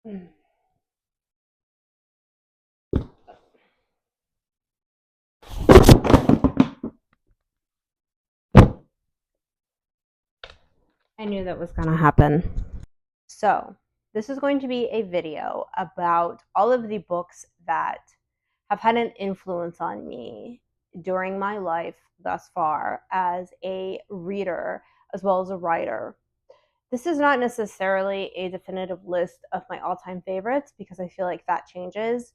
I knew that was going to happen. So, this is going to be a video about all of the books that have had an influence on me during my life thus far as a reader as well as a writer. This is not necessarily a definitive list of my all-time favorites because I feel like that changes.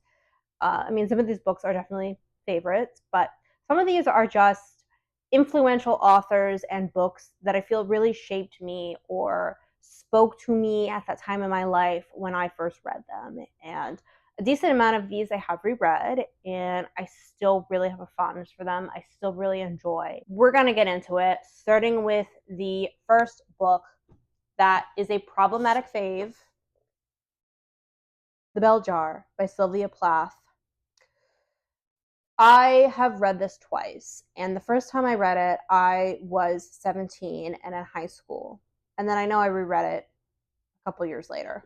Some of these books are definitely favorites, but some of these are just influential authors and books that I feel really shaped me or spoke to me at that time in my life when I first read them. And a decent amount of these I have reread, and I still really have a fondness for them. I still really enjoy. We're going to get into it, starting with the first book that is a problematic fave, The Bell Jar by Sylvia Plath. I have read this twice, and the first time I read it, I was 17 and in high school. And then I know I reread it a couple years later.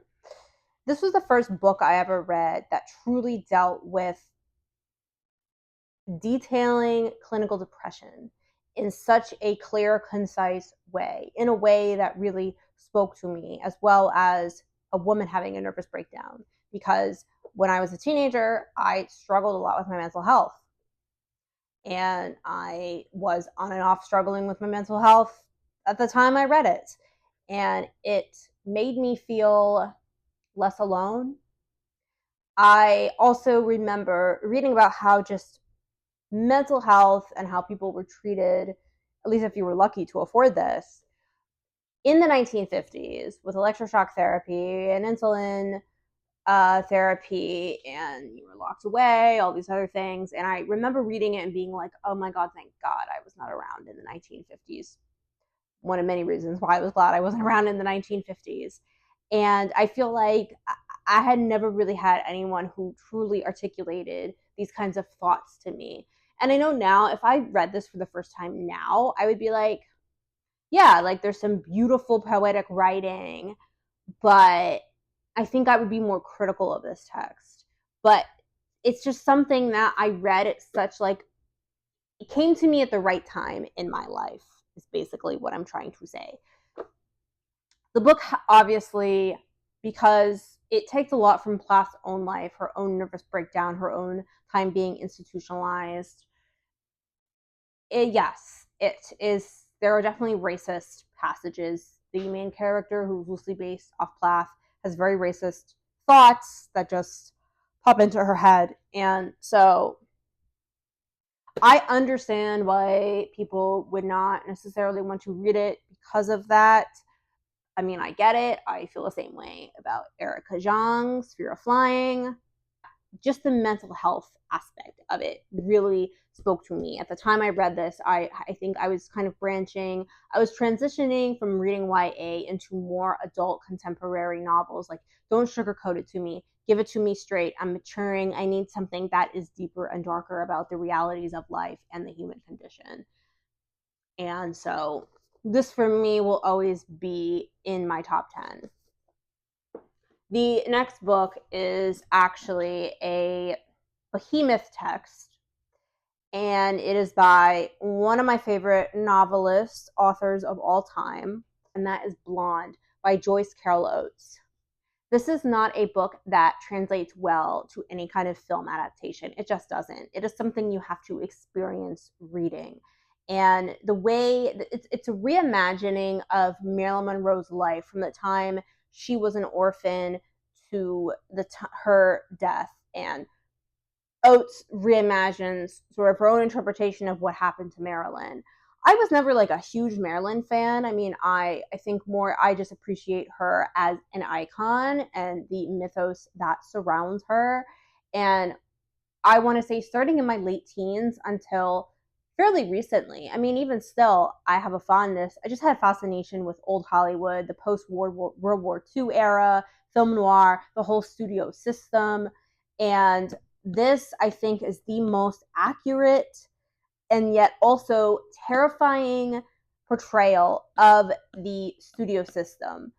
This was the first book I ever read that truly dealt with detailing clinical depression in such a clear, concise way, in a way that really spoke to me, as well as a woman having a nervous breakdown. Because when I was a teenager, I struggled a lot with my mental health. And I was on and off struggling with my mental health at the time I read it. And it made me feel less alone. I also remember reading about how just mental health and how people were treated, at least if you were lucky to afford this, in the 1950s with electroshock therapy and insulin therapy, and you were locked away, all these other things. And I remember reading it and being like, oh my God, thank God I was not around in the 1950s. One of many reasons why I was glad I wasn't around in the 1950s. And I feel like I had never really had anyone who truly articulated these kinds of thoughts to me. And I know now, if I read this for the first time now, I would be like, yeah, like there's some beautiful poetic writing, but I think I would be more critical of this text. But it's just something that I read at such like, it came to me at the right time in my life, is basically what I'm trying to say. The book, obviously, because it takes a lot from Plath's own life, her own nervous breakdown, her own time being institutionalized. Yes, it is. There are definitely racist passages. The main character, who's loosely based off Plath, has very racist thoughts that just pop into her head. And so I understand why people would not necessarily want to read it because of that. I mean, I get it. I feel the same way about Erica Zhang's Fear of Flying. Just the mental health aspect of it really spoke to me. At the time I read this, I think I was kind of branching. I was transitioning from reading YA into more adult contemporary novels. Like, don't sugarcoat it to me. Give it to me straight. I'm maturing. I need something that is deeper and darker about the realities of life and the human condition. And so this for me will always be in my top 10. The next book is actually a behemoth text, and it is by one of my favorite novelists, authors of all time, and that is Blonde by Joyce Carol Oates. This is not a book that translates well to any kind of film adaptation. It just doesn't. It is something you have to experience reading. And the way it's a reimagining of Marilyn Monroe's life from the time she was an orphan to her death. And Oates reimagines sort of her own interpretation of what happened to Marilyn. I was never like a huge Marilyn fan. I mean, I think more I just appreciate her as an icon and the mythos that surrounds her. And I want to say starting in my late teens until fairly recently. I mean, even still, I have a fondness. I just had a fascination with old Hollywood, the post-World War II era, film noir, the whole studio system. And this, I think, is the most accurate and yet also terrifying portrayal of the studio system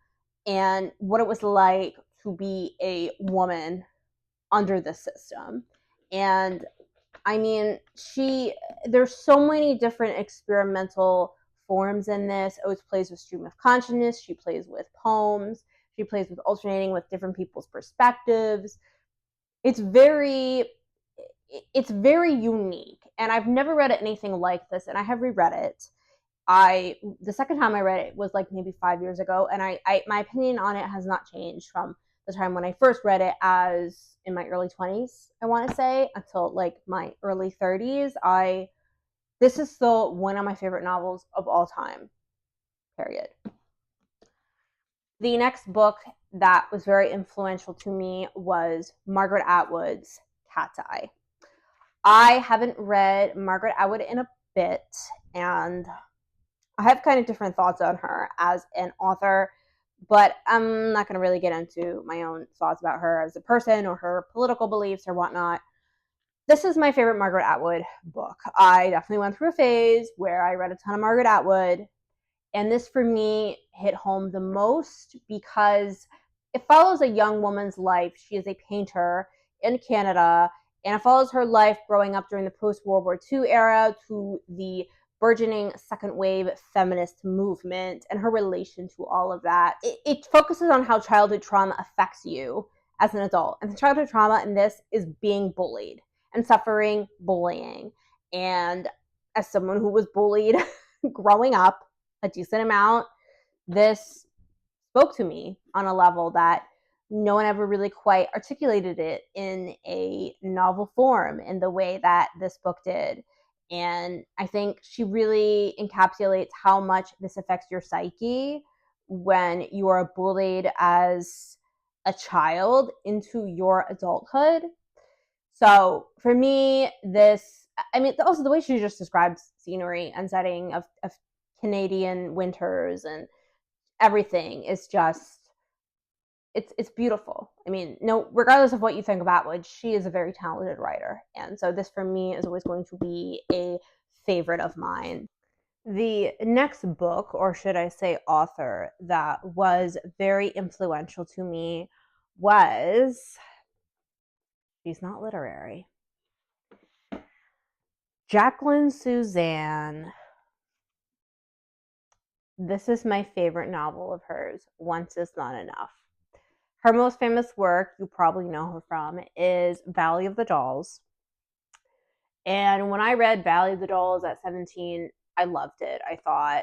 and what it was like to be a woman under the system. And I mean, there's so many different experimental forms in this. Oates plays with stream of consciousness. She plays with poems. She plays with alternating with different people's perspectives. It's very unique. And I've never read anything like this, and I have reread it. The second time I read it was like maybe 5 years ago, and my opinion on it has not changed from the time when I first read it, as in my early 20s, I want to say, until like my early 30s. This is still one of my favorite novels of all time, period. The next book that was very influential to me was Margaret Atwood's Cat's Eye. I haven't read Margaret Atwood in a bit, and I have kind of different thoughts on her as an author, but I'm not going to really get into my own thoughts about her as a person or her political beliefs or whatnot. This is my favorite Margaret Atwood book. I definitely went through a phase where I read a ton of Margaret Atwood, and this for me hit home the most because it follows a young woman's life. She is a painter in Canada, and it follows her life growing up during the post-World War II era to the burgeoning second wave feminist movement and her relation to all of that. It focuses on how childhood trauma affects you as an adult. And the childhood trauma in this is being bullied and suffering bullying. And as someone who was bullied growing up a decent amount, this spoke to me on a level that no one ever really quite articulated it in a novel form in the way that this book did. And I think she really encapsulates how much this affects your psyche when you are bullied as a child into your adulthood. So for me, also the way she just describes scenery and setting of Canadian winters and everything is just, it's beautiful. I mean, no, regardless of what you think about Atwood, she is a very talented writer. And so this for me is always going to be a favorite of mine. The next book, or should I say author, that was very influential to me was, she's not literary, Jacqueline Susann. This is my favorite novel of hers, Once Is Not Enough. Her most famous work, you probably know her from, is Valley of the Dolls. And when I read Valley of the Dolls at 17, I loved it. I thought,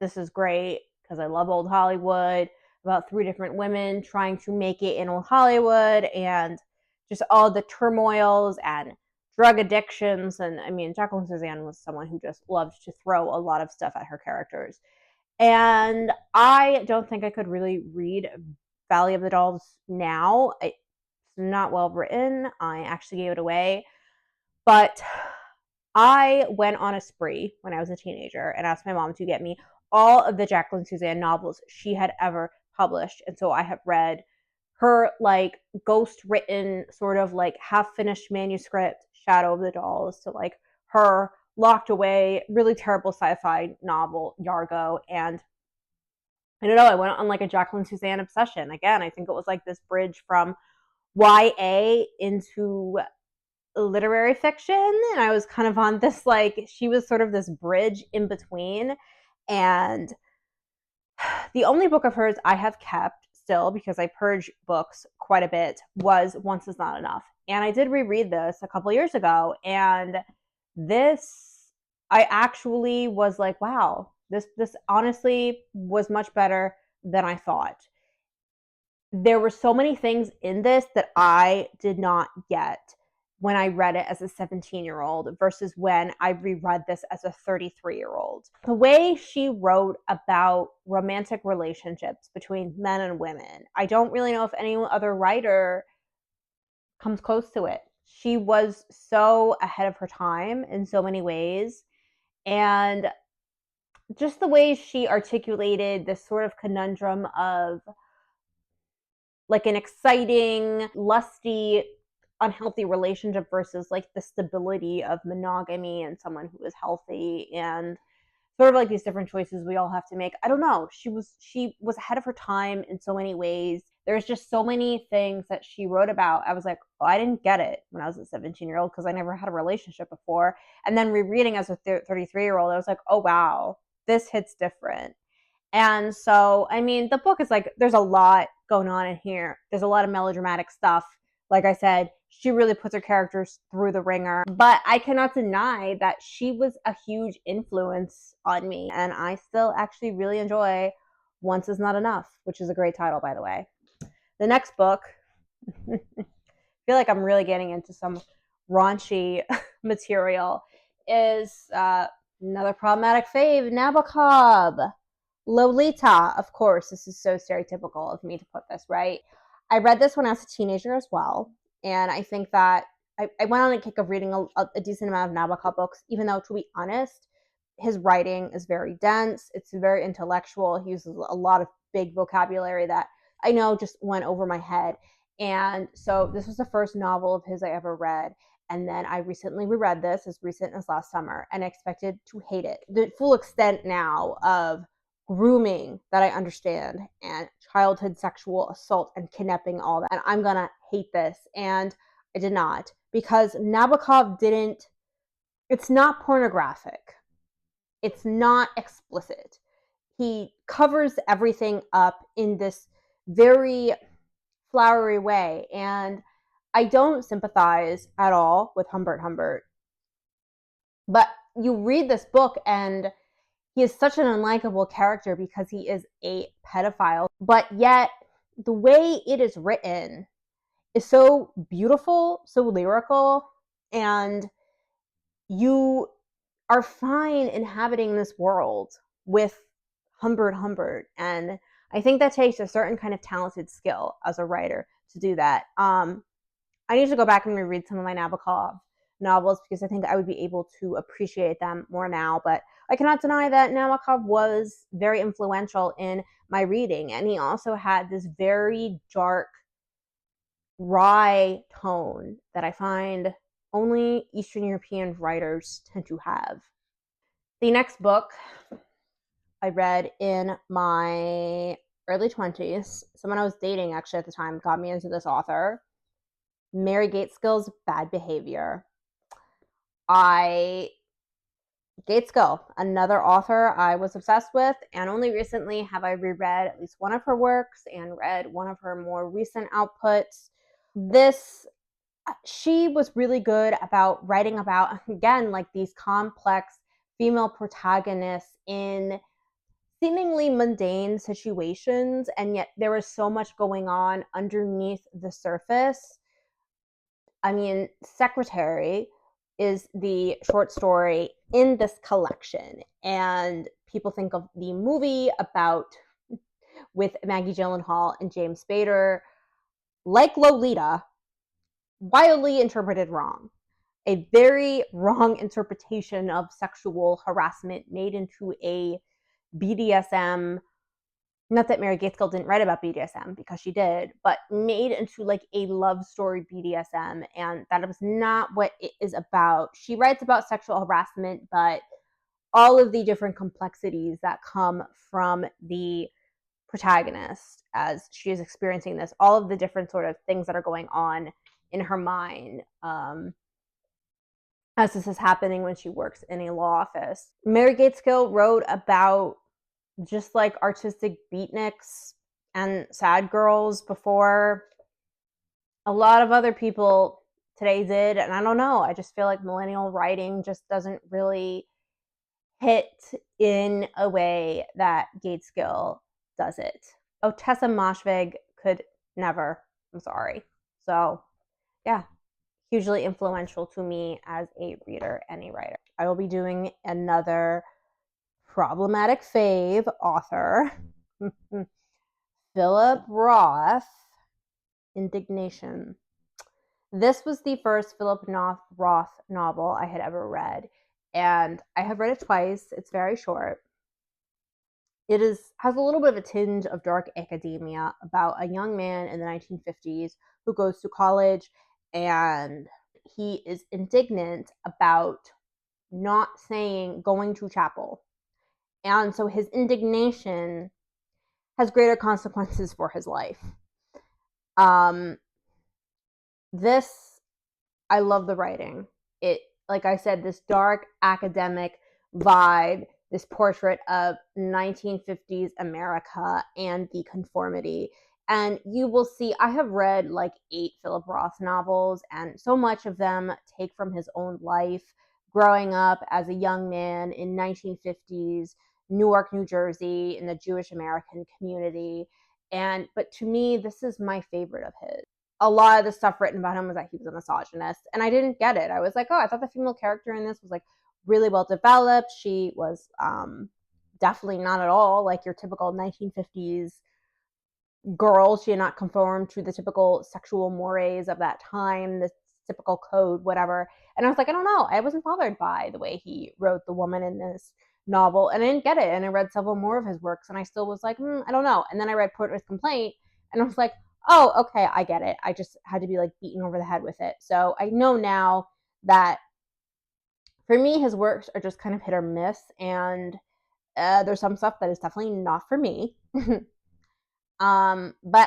this is great, because I love old Hollywood, about 3 different women trying to make it in old Hollywood, and just all the turmoils and drug addictions. And I mean, Jacqueline Susann was someone who just loved to throw a lot of stuff at her characters. And I don't think I could really read Valley of the Dolls now. It's not well written. I actually gave it away. But I went on a spree when I was a teenager and asked my mom to get me all of the Jacqueline Susann novels she had ever published. And so I have read her like ghost written, sort of like half finished manuscript, Shadow of the Dolls, to like her locked away, really terrible sci-fi novel, Yargo. And I don't know, I went on like a Jacqueline Susann obsession. Again, I think it was like this bridge from YA into literary fiction, and I was kind of on this, like, she was sort of this bridge in between. And the only book of hers I have kept still, because I purge books quite a bit, was Once Is Not Enough. And I did reread this a couple years ago, and this, I actually was like, wow, this honestly was much better than I thought. There were so many things in this that I did not get when I read it as a 17-year-old versus when I reread this as a 33-year-old. The way she wrote about romantic relationships between men and women, I don't really know if any other writer comes close to it. She was so ahead of her time in so many ways. And just the way she articulated this sort of conundrum of like an exciting, lusty, unhealthy relationship versus like the stability of monogamy and someone who is healthy, and sort of like these different choices we all have to make. I don't know. She was ahead of her time in so many ways. There's just so many things that she wrote about. I was like, oh, I didn't get it when I was a 17-year-old because I never had a relationship before. And then rereading as a 33-year-old, I was like, oh, wow, this hits different. And so, I mean, the book is like, there's a lot going on in here. There's a lot of melodramatic stuff. Like I said, she really puts her characters through the ringer. But I cannot deny that she was a huge influence on me. And I still actually really enjoy Once Is Not Enough, which is a great title, by the way. The next book, I feel like I'm really getting into some raunchy material, is another problematic fave, Nabokov. Lolita, of course, this is so stereotypical of me to put this, right? I read this when I was a teenager as well, and I think that I went on a kick of reading a decent amount of Nabokov books, even though, to be honest, his writing is very dense. It's very intellectual. He uses a lot of big vocabulary that I know just went over my head. And so this was the first novel of his I ever read. And then I recently reread this as recent as last summer, and I expected to hate it. The full extent now of grooming that I understand, and childhood sexual assault and kidnapping, all that. And I'm gonna hate this. And I did not, because Nabokov didn't, it's not pornographic. It's not explicit. He covers everything up in this very flowery way. And I don't sympathize at all with Humbert Humbert. But you read this book and he is such an unlikable character because he is a pedophile. But yet, the way it is written is so beautiful, so lyrical, and you are fine inhabiting this world with Humbert Humbert. And I think that takes a certain kind of talented skill as a writer to do that. I need to go back and reread some of my Nabokov novels because I think I would be able to appreciate them more now. But I cannot deny that Nabokov was very influential in my reading. And he also had this very dark, wry tone that I find only Eastern European writers tend to have. The next book I read in my early 20s, someone I was dating actually at the time got me into this author, Mary Gaitskill's Bad Behavior. Gaitskill, another author I was obsessed with, and only recently have I reread at least one of her works and read one of her more recent outputs. She was really good about writing about, again, like these complex female protagonists in seemingly mundane situations, and yet there was so much going on underneath the surface. I mean, Secretary is the short story in this collection, and people think of the movie about with Maggie Gyllenhaal and James Spader, like Lolita, wildly interpreted wrong. A very wrong interpretation of sexual harassment made into a BDSM, not that Mary Gaitskill didn't write about BDSM, because she did, but made into like a love story BDSM, and that was not what it is about. She writes about sexual harassment, but all of the different complexities that come from the protagonist as she is experiencing this, all of the different sort of things that are going on in her mind as this is happening when she works in a law office. Mary Gaitskill wrote about just like artistic beatniks and sad girls before a lot of other people today did. And I don't know, I just feel like millennial writing just doesn't really hit in a way that Gaitskill does it. Otessa Moshfegh could never. I'm sorry. So yeah, hugely influential to me as a reader and a writer. I will be doing another problematic fave author, Philip Roth, Indignation. This was the first Philip Roth novel I had ever read, and I have read it twice. It's very short. It has a little bit of a tinge of dark academia about a young man in the 1950s who goes to college, and he is indignant about not going to chapel. And so his indignation has greater consequences for his life. Um, this, I love the writing. It, like I said, this dark academic vibe, this portrait of 1950s America and the conformity. And you will see, I have read like 8 Philip Roth novels, and so much of them take from his own life growing up as a young man in 1950s Newark, New Jersey, in the Jewish American community. And but to me, this is my favorite of his. A lot of the stuff written about him was that he was a misogynist, and I didn't get it. I was like, oh, I thought the female character in this was like really well developed. She was definitely not at all like your typical 1950s girl. She had not conformed to the typical sexual mores of that time, the typical code, whatever. And I was like, I don't know. I wasn't bothered by the way he wrote the woman in this novel, and I didn't get it. And I read several more of his works, and I still was like, I don't know. And then I read Poet with Complaint, and I was like, oh, okay, I get it. I just had to be like beaten over the head with it. So I know now that for me, his works are just kind of hit or miss, and there's some stuff that is definitely not for me. But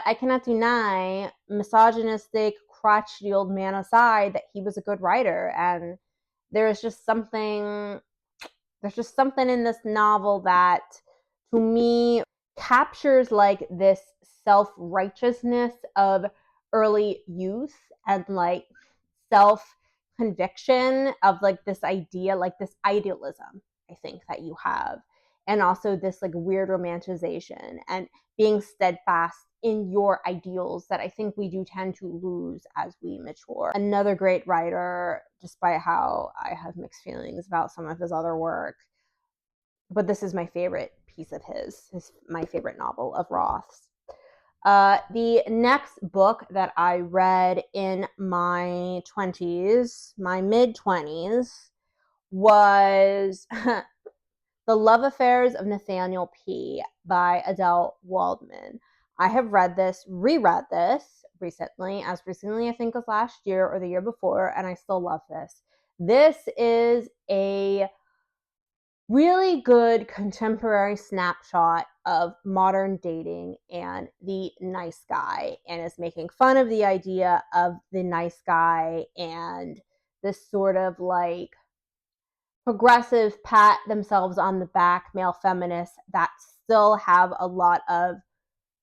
I cannot deny, misogynistic, crotchety old man aside, that he was a good writer. And there is just something, there's just something in this novel that, to me, captures like this self-righteousness of early youth and like self-conviction of like this idea, like this idealism, I think, that you have. And also this like weird romanticization and being steadfast in your ideals that I think we do tend to lose as we mature. Another great writer, despite how I have mixed feelings about some of his other work, but this is my favorite piece of his my favorite novel of Roth's. The next book that I read in my 20s, my mid 20s, was The Love Affairs of Nathaniel P. by Adele Waldman. I have reread this recently, as recently I think as last year or the year before, and I still love this. This is a really good contemporary snapshot of modern dating and the nice guy, and is making fun of the idea of the nice guy and this sort of like progressive pat themselves on the back male feminists that still have a lot of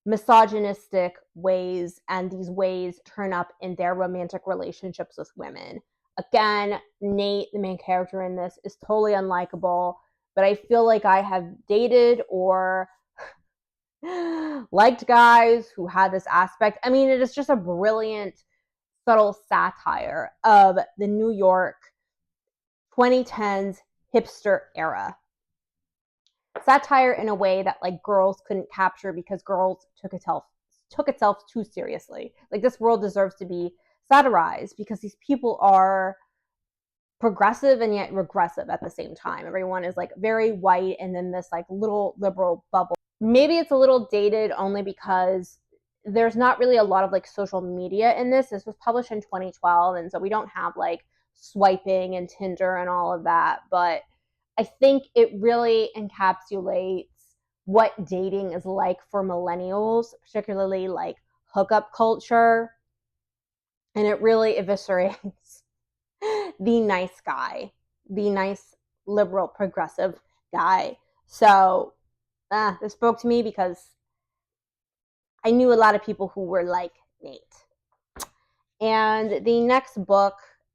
misogynistic ways, and these ways turn up in their romantic relationships with women. Again, Nate, the main character in this, is totally unlikable, but I feel like I have dated or liked guys who had this aspect. I mean, it is just a brilliant, subtle satire of the New York 2010s hipster era. Satire in a way that like girls couldn't capture because girls took itself too seriously. Like, this world deserves to be satirized because these people are progressive and yet regressive at the same time. Everyone is like very white and then this like little liberal bubble. Maybe it's a little dated only because there's not really a lot of like social media in this. This was published in 2012, and so we don't have like swiping and Tinder and all of that. But I think it really encapsulates what dating is like for millennials, particularly like hookup culture. And it really eviscerates the nice guy, the nice liberal progressive guy. So this spoke to me because I knew a lot of people who were like Nate. And the next book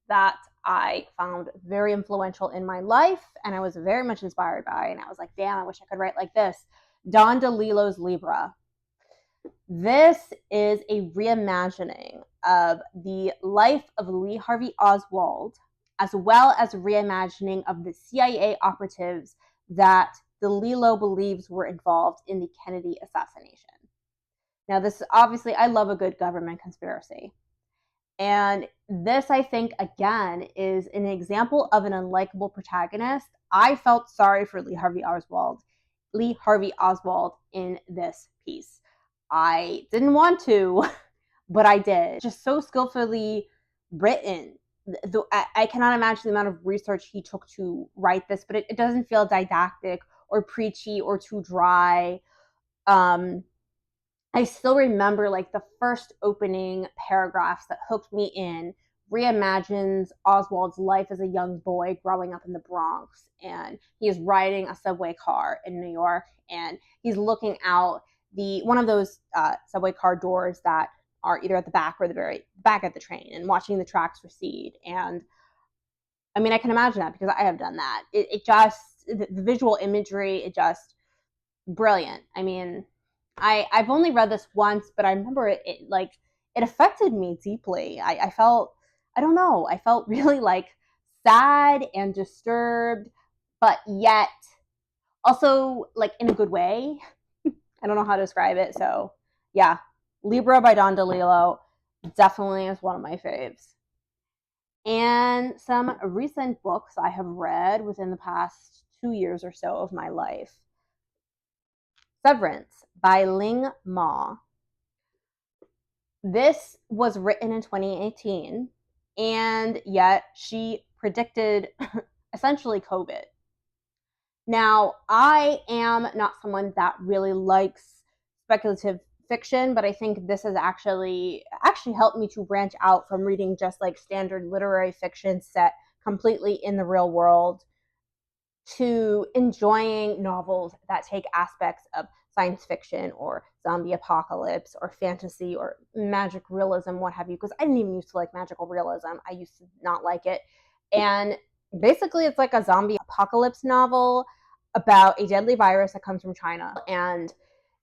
that I found very influential in my life, and I was very much inspired by, and I was like, damn, I wish I could write like this, Don DeLillo's Libra. This is a reimagining of the life of Lee Harvey Oswald, as well as a reimagining of the CIA operatives that DeLillo believes were involved in the Kennedy assassination. Now, this is obviously, I love a good government conspiracy. And this, I think, again, is an example of an unlikable protagonist. I felt sorry for Lee Harvey Oswald in this piece. I didn't want to, but I did. Just so skillfully written. I cannot imagine the amount of research he took to write this, but it doesn't feel didactic or preachy or too dry. I still remember like the first opening paragraphs that hooked me in reimagines Oswald's life as a young boy growing up in the Bronx. And he is riding a subway car in New York, and he's looking out one of those subway car doors that are either at the back or the very back of the train, and watching the tracks recede. And I mean, I can imagine that because I have done that. It just, the visual imagery, it just brilliant. I mean, I've only read this once, but I remember it affected me deeply. I felt, I don't know, I felt really like sad and disturbed, but yet also like in a good way. I don't know how to describe it. So yeah, Libra by Don DeLillo definitely is one of my faves. And some recent books I have read within the past 2 years or so of my life. Severance by Ling Ma. This was written in 2018, and yet she predicted essentially COVID. Now, I am not someone that really likes speculative fiction, but I think this has actually helped me to branch out from reading just like standard literary fiction set completely in the real world to enjoying novels that take aspects of science fiction or zombie apocalypse or fantasy or magic realism, what have you, because I didn't even used to like magical realism. I used to not like it. And basically it's like a zombie apocalypse novel about a deadly virus that comes from China. And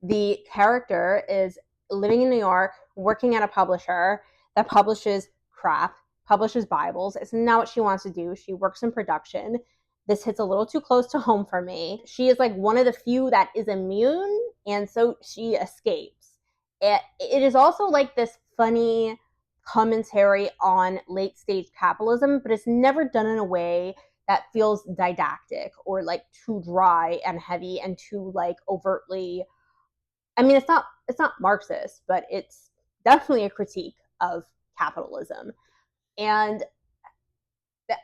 the character is living in New York, working at a publisher that publishes crap, publishes Bibles. It's not what she wants to do. She works in production. This hits a little too close to home for me. She is like one of the few that is immune, and so she escapes. It is also like this funny commentary on late stage capitalism, but it's never done in a way that feels didactic or like too dry and heavy and too like overtly. I mean, it's not Marxist, but it's definitely a critique of capitalism. And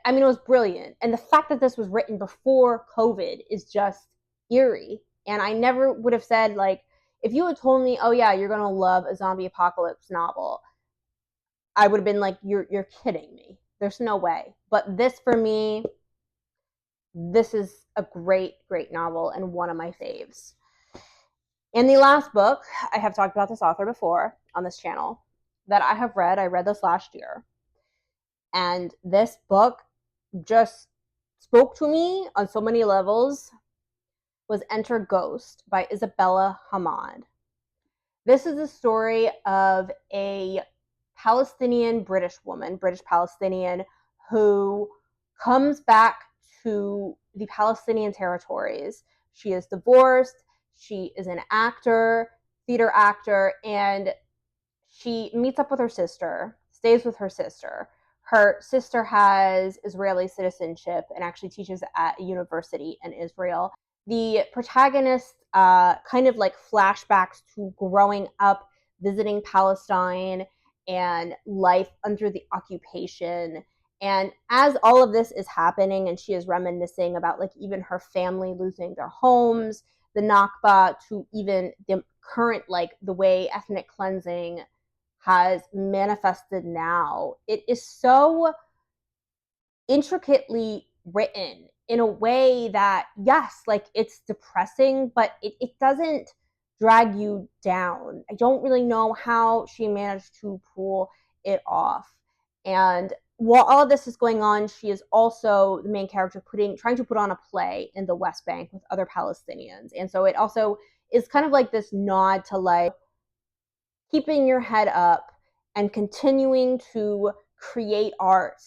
I mean, it was brilliant. And the fact that this was written before COVID is just eerie. And I never would have said, like, if you had told me, oh, yeah, you're going to love a zombie apocalypse novel, I would have been like, you're kidding me. There's no way. But this, for me, this is a great, great novel and one of my faves. And the last book, I have talked about this author before on this channel, that I have read. I read this last year. And this book just spoke to me on so many levels, was Enter Ghost by Isabella Hammad. This is the story of a Palestinian British woman, British Palestinian, who comes back to the Palestinian territories. She is divorced. She is an actor, theater actor, and she meets up with her sister, stays with her sister. Her sister has Israeli citizenship and actually teaches at a university in Israel. The protagonist kind of like flashbacks to growing up, visiting Palestine and life under the occupation. And as all of this is happening and she is reminiscing about like even her family losing their homes, the Nakba, to even the current, like the way ethnic cleansing has manifested now. It is so intricately written in a way that, yes, like it's depressing, but it doesn't drag you down. I don't really know how she managed to pull it off. And while all of this is going on, she is also the main character trying to put on a play in the West Bank with other Palestinians. And so it also is kind of like this nod to like keeping your head up and continuing to create art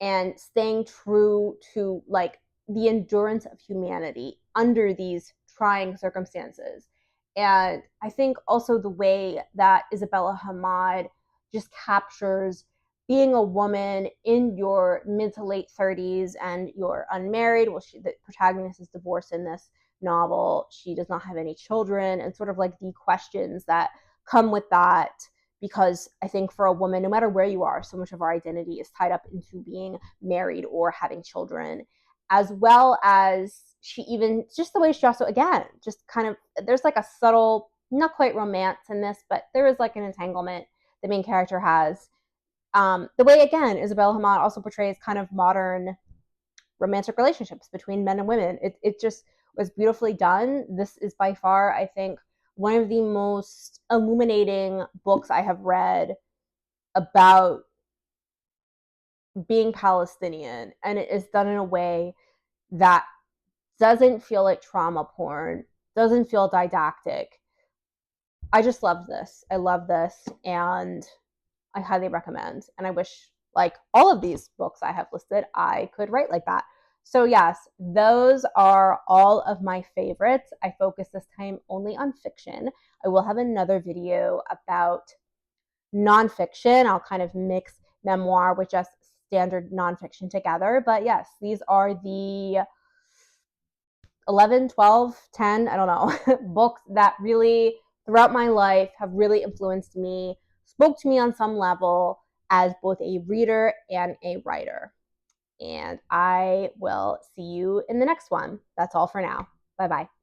and staying true to like the endurance of humanity under these trying circumstances. And I think also the way that Isabella Hammad just captures being a woman in your mid to late 30s and you're unmarried. Well, the protagonist is divorced in this novel. She does not have any children, and sort of like the questions that come with that, because I think for a woman, no matter where you are, so much of our identity is tied up into being married or having children, as well as she even, just the way she also, again, just kind of, there's like a subtle not quite romance in this, but there is like an entanglement the main character has. The way, again, Isabella Hammad also portrays kind of modern romantic relationships between men and women. It just was beautifully done. This is by far, I think, one of the most illuminating books I have read about being Palestinian, and it is done in a way that doesn't feel like trauma porn, doesn't feel didactic. I just love this. I love this, and I highly recommend. And I wish, like all of these books I have listed, I could write like that. So yes, those are all of my favorites. I focus this time only on fiction. I will have another video about nonfiction. I'll kind of mix memoir with just standard nonfiction together. But yes, these are the 11, 12, 10, I don't know, books that really, throughout my life, have really influenced me, spoke to me on some level as both a reader and a writer. And I will see you in the next one. That's all for now. Bye-bye.